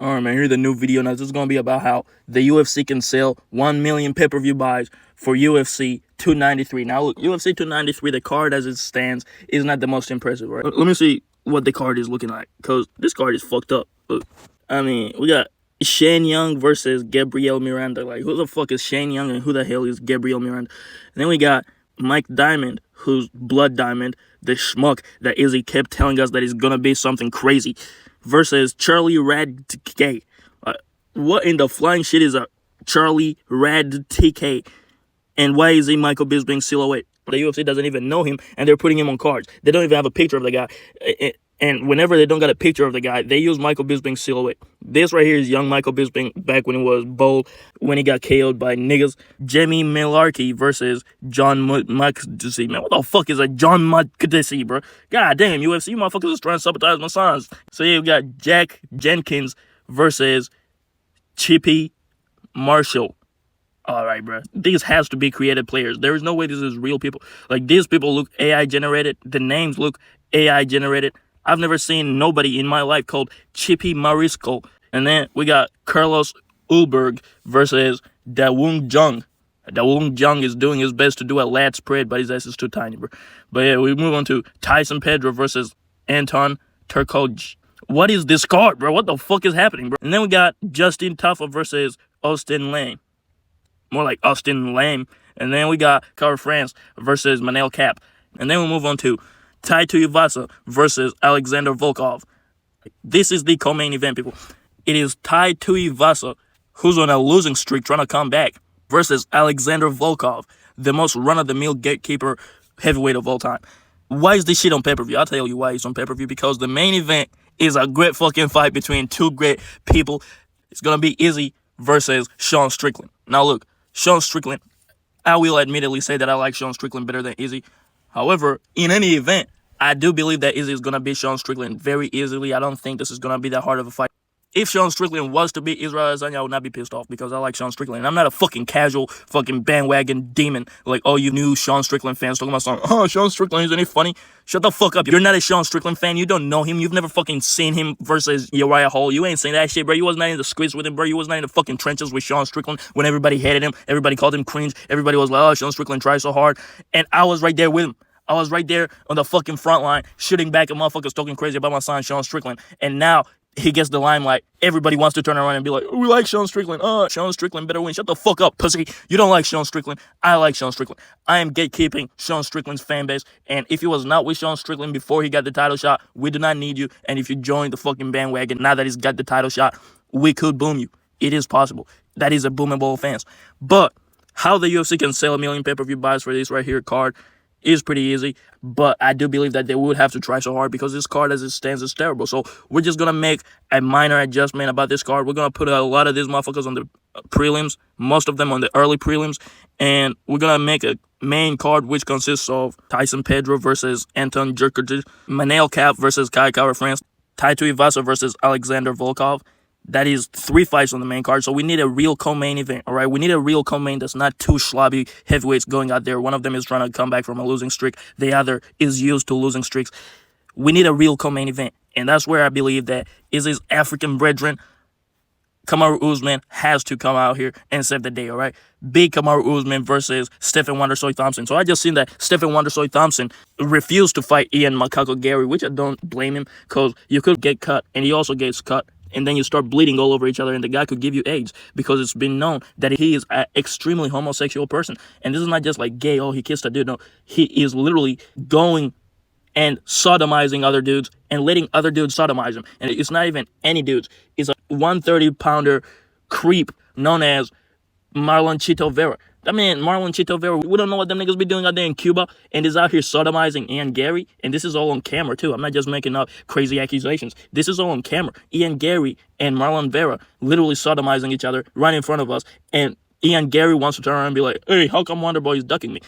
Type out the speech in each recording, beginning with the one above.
Alright, man, here's the new video. Now, this is going to be about how the UFC can sell 1 million pay-per-view buys for UFC 293. Now, look, UFC 293, the card as it stands, is not the most impressive, right? Let me see what the card is looking like, because this card is fucked up. Look, I mean, we got Shane Young versus Gabriel Miranda. Like, who the fuck is Shane Young and who the hell is Gabriel Miranda? And then we got Mike Diamond, who's Blood Diamond, the schmuck that Izzy kept telling us that he's going to be something crazy, versus Charlie Radtke. What in the flying shit is a Charlie Radtke? And why is he Michael Bisping silhouette? The UFC doesn't even know him, and they're putting him on cards. They don't even have a picture of the guy. And whenever they don't got a picture of the guy, they use Michael Bisping's silhouette. This right here is young Michael Bisping back when he was bold, when he got KO'd by niggas. Jamie Malarkey versus John Makdisi. Man, what the fuck is a John Makdisi, bro? God damn, UFC, you motherfuckers is trying to sabotage my signs. So you've got Jack Jenkins versus Chippy Marshall. All right, bro. These has to be created players. There is no way this is real people. Like, these people look AI generated. The names look AI generated. I've never seen nobody in my life called Chippy Marisco. And then we got Carlos ULBERG versus Dawoong Jung. Dawoong Jung is doing his best to do a lat spread, but his ass is too tiny, bro. But yeah, we move on to PEDRO versus Anton Turkoj. What is this card, bro? What the fuck is happening, bro? And then we got Justin Taffa versus Austin Lane. More like Austin Lame. And then we got Carl France versus Manel Cap. And then we move on to TUIVASA versus Alexander Volkov. This is the co-main event, people. It is TUIVASA, who's on a losing streak trying to come back, versus Alexander Volkov, the most run-of-the-mill gatekeeper heavyweight of all time. Why is this shit on pay-per-view? I'll tell you why it's on pay-per-view. Because the main event is a great fucking fight between two great people. It's going to be Izzy versus Sean Strickland. Now look, Sean Strickland, I will admittedly say that I like Sean Strickland better than Izzy. However, in any event, I do believe that Izzy is going to beat Sean Strickland very easily. I don't think this is going to be that hard of a fight. If Sean Strickland was to beat Israel Adesanya, I would not be pissed off because I like Sean Strickland. And I'm not a fucking casual fucking bandwagon demon like all you new Sean Strickland fans talking about something. Oh, Sean Strickland, isn't he funny? Shut the fuck up. You're not a Sean Strickland fan. You don't know him. You've never fucking seen him versus Uriah Hall. You ain't seen that shit, bro. You was not in the squeeze with him, bro. You was not in the fucking trenches with Sean Strickland when everybody hated him. Everybody called him cringe. Everybody was like, oh, Sean Strickland tried so hard. And I was right there with him. I was right there on the fucking front line, shooting back at motherfuckers talking crazy about my son, Sean Strickland. And now he gets the limelight. Everybody wants to turn around and be like, oh, we like Sean Strickland. Sean Strickland better win. Shut the fuck up, pussy. You don't like Sean Strickland. I like Sean Strickland. I am gatekeeping Sean Strickland's fan base. And if you was not with Sean Strickland before he got the title shot, we do not need you. And if you join the fucking bandwagon now that he's got the title shot, we could boom you. It is possible. That is a boomable fans. But how the UFC can sell 1 million pay-per-view buys for this right here card is pretty easy, but I do believe that they would have to try so hard because this card as it stands is terrible. So we're just going to make a minor adjustment about this card. We're going to put a lot of these motherfuckers on the prelims, most of them on the early prelims, and we're going to make a main card which consists of PEDRO versus Anton Turkoj, Manel Cap versus Kai Kara-France, TUIVASA versus Alexander Volkov. That is 3 fights on the main card, so we need a real co-main event, all right? We need a real co-main that's not two schlubby heavyweights going out there. One of them is trying to come back from a losing streak. The other is used to losing streaks. We need a real co-main event, and that's where I believe that Izzy's African brethren, Kamaru Usman, has to come out here and save the day, all right? Big Kamaru Usman versus Stephen Wondersoy Thompson. So I just seen that Stephen Wondersoy Thompson refused to fight Ian Macaco Gary, which I don't blame him because you could get cut, and he also gets cut. And then you start bleeding all over each other, and the guy could give you AIDS because it's been known that he is an extremely homosexual person. And this is not just like gay, oh, he kissed a dude. No, he is literally going and sodomizing other dudes and letting other dudes sodomize him. And it's not even any dudes. It's a 130-pounder creep known as Marlon Chito Vera. I mean, Marlon Chito Vera, we don't know what them niggas be doing out there in Cuba, and is out here sodomizing Ian Gary, and this is all on camera, too. I'm not just making up crazy accusations. This is all on camera. Ian Gary and Marlon Vera literally sodomizing each other right in front of us, and Ian Gary wants to turn around and be like, hey, how come Wonderboy is ducking me?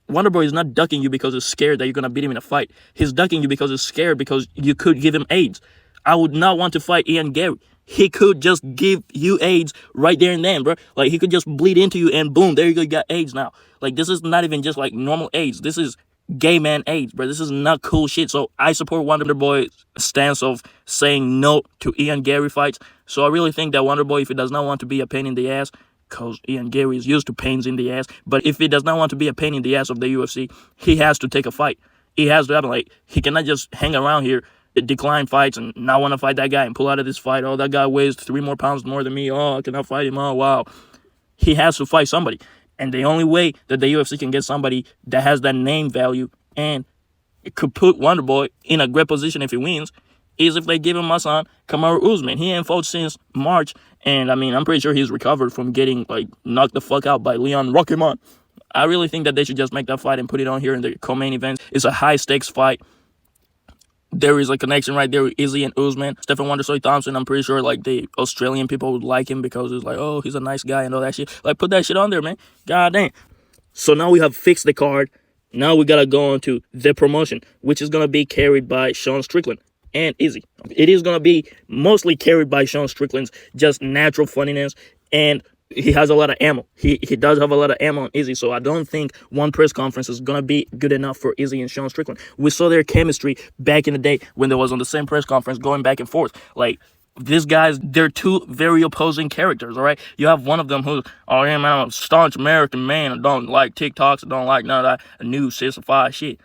Wonderboy is not ducking you because he's scared that you're going to beat him in a fight. He's ducking you because he's scared because you could give him AIDS. I would not want to fight Ian Gary. He could just give you AIDS right there and then, bro. Like, he could just bleed into you and boom, there you go, you got AIDS now. Like, this is not even just like normal AIDS. This is gay man AIDS, bro. This is not cool shit. So I support Wonderboy's stance of saying no to Ian Gary fights. So I really think that Wonderboy, if he does not want to be a pain in the ass, because Ian Gary is used to pains in the ass, but if he does not want to be a pain in the ass of the UFC, he has to take a fight. He has to happen. Like, he cannot just hang around here, decline fights, and not want to fight that guy and pull out of this fight. Oh, that guy weighs 3 more pounds more than me. Oh, I cannot fight him. Oh, wow. He has to fight somebody. And the only way that the UFC can get somebody that has that name value and it could put Wonderboy in a great position if he wins is if they give him my son, Kamaru Usman. He ain't fought since March. And, I mean, I'm pretty sure he's recovered from getting, like, knocked the fuck out by Leon Rocketman. I really think that they should just make that fight and put it on here in the co-main event. It's a high-stakes fight. There is a connection right there with Izzy and Usman. Stephen Wonderboy Thompson, I'm pretty sure, like, the Australian people would like him because it's like, oh, he's a nice guy and all that shit. Like, put that shit on there, man. God damn. So now we have fixed the card. Now we gotta go on to the promotion, which is gonna be carried by Sean Strickland and Izzy. It is gonna be mostly carried by Sean Strickland's just natural funniness, and he has a lot of ammo. He does have a lot of ammo on Izzy, so I don't think one press conference is going to be good enough for Izzy and Sean Strickland. We saw their chemistry back in the day when they was on the same press conference going back and forth. Like, these guys, they're two very opposing characters, all right? You have one of them who's, oh, yeah, man, I'm a staunch American man. I don't like TikToks. I don't like none of that new sissified shit.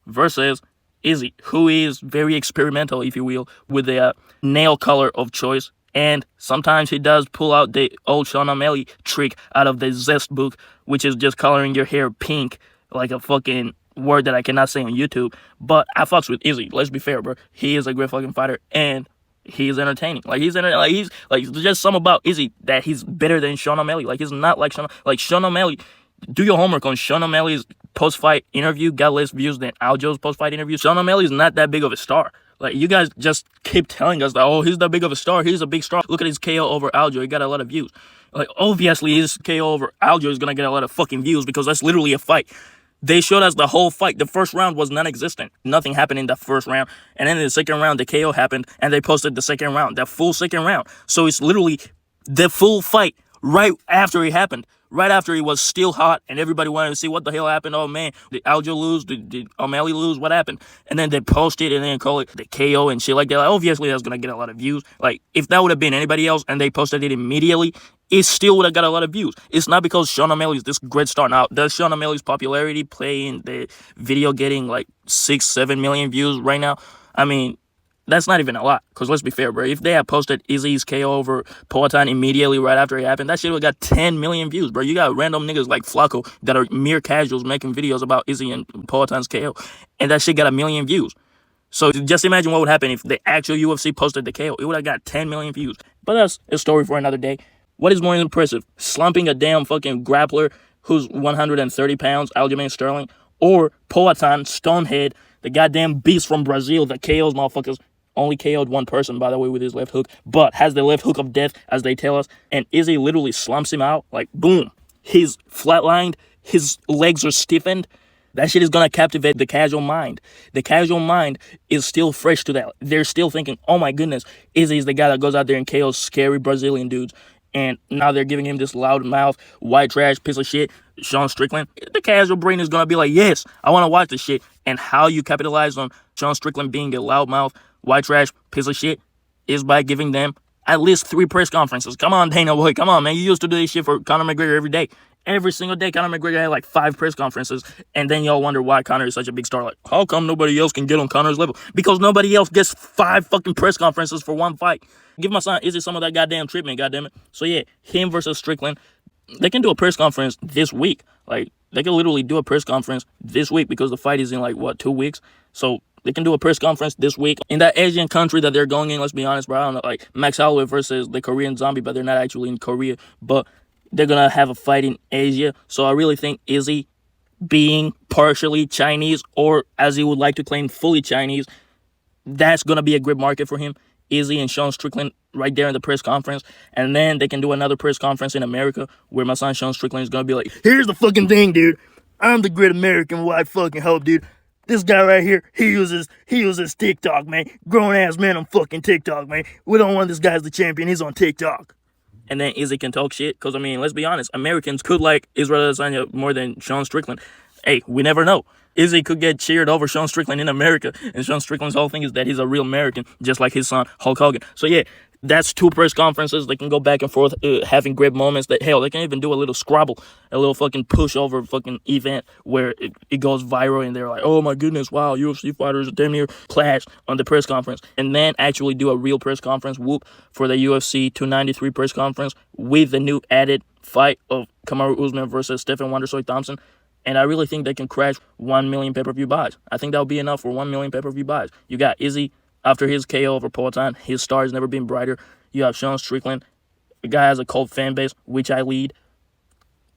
Versus Izzy, who is very experimental, if you will, with the nail color of choice. And sometimes he does pull out the old Sean O'Malley trick out of the Zest book, which is just coloring your hair pink, like a fucking word that I cannot say on YouTube. But I fucks with Izzy. Let's be fair, bro. He is a great fucking fighter, and he's entertaining. He's just something about Izzy that he's better than Sean O'Malley. Like, he's not like Sean O'Malley. Do your homework on Sean O'Malley's post-fight interview. Got less views than Aljo's post-fight interview. Sean O'Malley's not that big of a star. Like, you guys just keep telling us that, oh, he's that big of a star. He's a big star. Look at his KO over Aljo. He got a lot of views. Like, obviously, his KO over Aljo is going to get a lot of fucking views because that's literally a fight. They showed us the whole fight. The first round was non-existent. Nothing happened in the first round. And then in the second round, the KO happened, and they posted the second round, the full second round. So it's literally the full fight right after it happened. Right after he was still hot and everybody wanted to see what the hell happened. Oh, man, did Aljo lose? Did O'Malley lose? What happened? And then they post it and then call it the KO and shit like that. Like, obviously, that's going to get a lot of views. Like, if that would have been anybody else and they posted it immediately, it still would have got a lot of views. It's not because Sean O'Malley is this great star. Now, does Sean O'Malley's popularity play in the video getting like 6-7 million views right now? I mean, that's not even a lot, because let's be fair, bro. If they had posted Izzy's KO over Poatan immediately right after it happened, that shit would have got 10 million views, bro. You got random niggas like Flacco that are mere casuals making videos about Izzy and Poatan's KO, and that shit got 1 million views. So just imagine what would happen if the actual UFC posted the KO. It would have got 10 million views. But that's a story for another day. What is more impressive? Slumping a damn fucking grappler who's 130 pounds, Aljamain Sterling, or Poatan, Stonehead, the goddamn beast from Brazil that KOs motherfuckers. Only KO'd one person, by the way, with his left hook, but has the left hook of death, as they tell us. And Izzy literally slumps him out, like, boom. He's flatlined. His legs are stiffened. That shit is going to captivate the casual mind. The casual mind is still fresh to that. They're still thinking, oh, my goodness, Izzy's the guy that goes out there and KOs scary Brazilian dudes. And now they're giving him this loud mouth, white trash, piece of shit, Sean Strickland. The casual brain is going to be like, yes, I want to watch this shit. And how you capitalize on Sean Strickland being a loud mouth, white trash, piece of shit, is by giving them at least 3 press conferences. Come on, Dana Boy. Come on, man. You used to do this shit for Conor McGregor every day. Every single day, Conor McGregor had like 5 press conferences. And then y'all wonder why Conor is such a big star. Like, how come nobody else can get on Conor's level? Because nobody else gets 5 fucking press conferences for one fight. Give my son Izzy some of that goddamn treatment, goddammit. So yeah, him versus Strickland. They can do a press conference this week. Like, they can literally do a press conference this week because the fight is in like, what, 2 weeks? So they can do a press conference this week in that Asian country that they're going in. Let's be honest, bro. I don't know, like Max Holloway versus the Korean Zombie, but they're not actually in Korea. But they're going to have a fight in Asia. So I really think Izzy, being partially Chinese, or as he would like to claim, fully Chinese, that's going to be a great market for him. Izzy and Sean Strickland right there in the press conference. And then they can do another press conference in America where my son Sean Strickland is going to be like, here's the fucking thing, dude. I'm the great American white fucking hope, dude. This guy right here, he uses TikTok, man. Grown-ass man on fucking TikTok, man. We don't want this guy as the champion. He's on TikTok. And then Izzy can talk shit. Because, I mean, let's be honest. Americans could like Israel Adesanya more than Sean Strickland. Hey, we never know. Izzy could get cheered over Sean Strickland in America, and Sean Strickland's whole thing is that he's a real American, just like his son Hulk Hogan. So yeah, that's two press conferences. They can go back and forth, having great moments. That hell, they can even do a little Scrabble, a little fucking pushover fucking event where it goes viral, and they're like, oh my goodness, wow, UFC fighters damn near clash on the press conference, and then actually do a real press conference, whoop, for the UFC 293 press conference with the new added fight of Kamaru Usman versus Stephen Wondersoy Thompson. And I really think they can crash 1 million pay-per-view buys. I think that would be enough for 1 million pay-per-view buys. You got Izzy after his KO over Poatan. His star has never been brighter. You have Sean Strickland. The guy has a cult fan base, which I lead.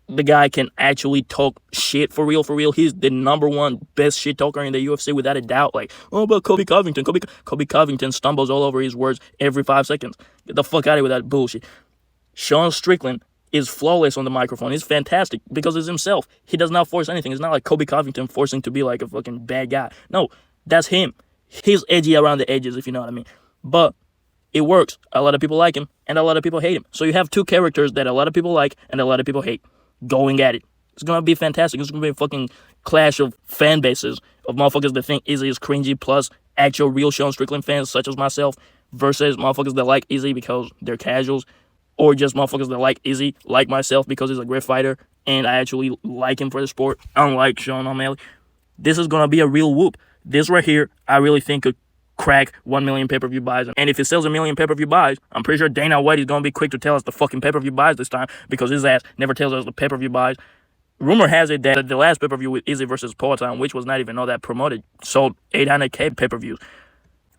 The guy can actually talk shit for real, for real. He's the number one best shit talker in the UFC without a doubt. Like, oh, but Kobe Covington. Kobe Covington stumbles all over his words every 5 seconds. Get the fuck out of here with that bullshit. Sean Strickland is flawless on the microphone. He's fantastic because it's himself. He does not force anything. It's not like Kobe Covington forcing to be like a fucking bad guy. No, that's him. He's edgy around the edges, if you know what I mean. But it works. A lot of people like him, and a lot of people hate him. So you have two characters that a lot of people like and a lot of people hate going at it. It's going to be fantastic. It's going to be a fucking clash of fan bases of motherfuckers that think Izzy is cringy plus actual real Sean Strickland fans such as myself versus motherfuckers that like Izzy because they're casuals, or just motherfuckers that like Izzy, like myself, because he's a great fighter, and I actually like him for the sport, unlike Sean O'Malley. This is going to be a real whoop. This right here, I really think could crack 1 million pay-per-view buys. And if it sells 1 million pay-per-view buys, I'm pretty sure Dana White is going to be quick to tell us the fucking pay-per-view buys this time, because his ass never tells us the pay-per-view buys. Rumor has it that the last pay-per-view with Izzy versus Poatan, which was not even all that promoted, sold 800K pay-per-views.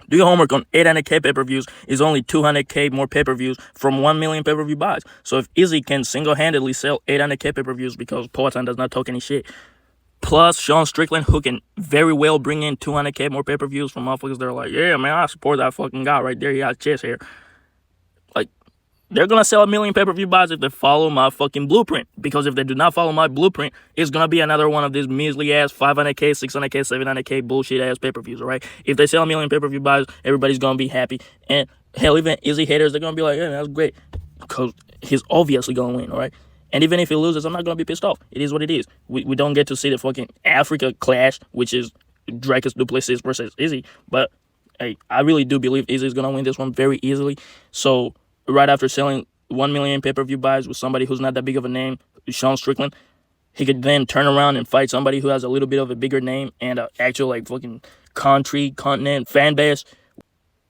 Do your homework on 800K pay-per-views is only 200K more pay-per-views from 1 million pay-per-view buys. So if Izzy can single-handedly sell 800K pay-per-views because Poatan does not talk any shit, plus Sean Strickland, who can very well bring in 200K more pay-per-views from motherfuckers that are like, yeah, man, I support that fucking guy right there. He got chest hair. Like, they're going to sell 1 million pay-per-view buys if they follow my fucking blueprint. Because if they do not follow my blueprint, it's going to be another one of these measly-ass 500K, 600K, 700K bullshit-ass pay-per-views, all right? If they sell 1 million pay-per-view buys, everybody's going to be happy. And hell, even Izzy haters, they're going to be like, yeah, that's great. Because he's obviously going to win, all right? And even if he loses, I'm not going to be pissed off. It is what it is. We don't get to see the fucking Africa clash, which is Dracus Duplessis versus Izzy. But, hey, I really do believe Izzy is going to win this one very easily. So right after selling 1 million pay-per-view buys with somebody who's not that big of a name, Sean Strickland, he could then turn around and fight somebody who has a little bit of a bigger name and an actual, like, fucking continent, fan base.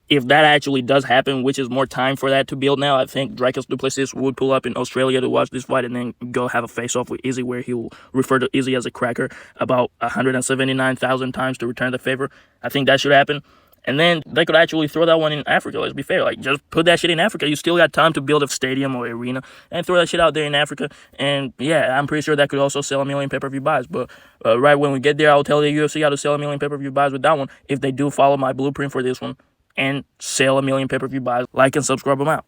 If that actually does happen, which is more time for that to build now, I think Dracus Duplessis would pull up in Australia to watch this fight and then go have a face-off with Izzy where he will refer to Izzy as a cracker about 179,000 times to return the favor. I think that should happen. And then they could actually throw that one in Africa, let's be fair. Like, just put that shit in Africa. You still got time to build a stadium or arena and throw that shit out there in Africa. And, yeah, I'm pretty sure that could also sell 1 million pay-per-view buys. But right when we get there, I'll tell the UFC how to sell 1 million pay-per-view buys with that one if they do follow my blueprint for this one and sell 1 million pay-per-view buys. Like and subscribe them out.